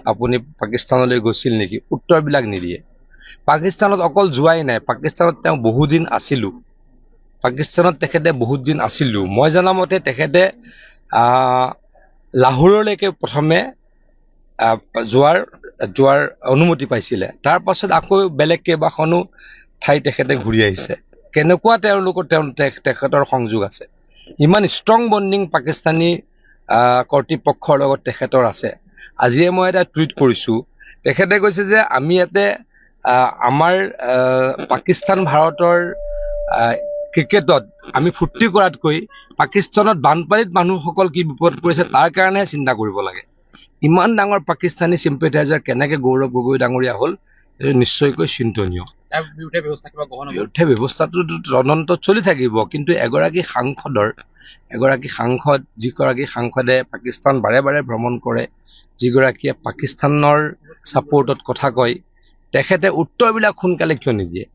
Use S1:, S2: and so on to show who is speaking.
S1: আপুনি পাকিস্তানলৈ গৈছিল নেকি উত্তৰবিলাক নিদিয়ে পাকিস্তানত অকল যোৱাই নাই পাকিস্তানত তেওঁ বহুদিন আছিলোঁ পাকিস্তানত তেখেতে বহুত দিন আছিলোঁ মই জনামতে তেখেতে লাহোৰলৈকে প্ৰথমে যোৱাৰ অনুমতি পাইছিলে তাৰ পাছত আকৌ বেলেগ কেইবাখনো ঠাই তেখেতে ঘূৰি আহিছে কেনেকুৱা তেখেতৰ সংযোগ আছে ইমান ষ্ট্ৰং বণ্ডিং পাকিস্তানী কৰ্তৃপক্ষৰ লগত তেখেতৰ আছে আজিয়ে মই এটা টুইট কৰিছোঁ তেখেতে কৈছে যে আমি ইয়াতে আমাৰ পাকিস্তান ভাৰতৰ ক্ৰিকেটত আমি ফূৰ্তি কৰাতকৈ পাকিস্তানত বানপানীত মানুহসকল কি বিপদ পৰিছে তাৰ কাৰণেহে চিন্তা কৰিব লাগে ইমান ডাঙৰ পাকিস্তানী চিম্পেথাইজাৰ কেনেকৈ গৌৰৱ গগৈ ডাঙৰীয়া হ'ল এইটো নিশ্চয়কৈ চিন্তনীয় বিৰুদ্ধে ব্যৱস্থাটো তদন্ত চলি থাকিব কিন্তু এগৰাকী সাংসদ যিগৰাকী সাংসদে পাকিস্তান বাৰে বাৰে ভ্ৰমণ কৰে যিগৰাকীয়ে পাকিস্তানৰ ছাপোৰ্টত কথা কয় তেখেতে উত্তৰবিলাক সোনকালে কিয় নিদিয়ে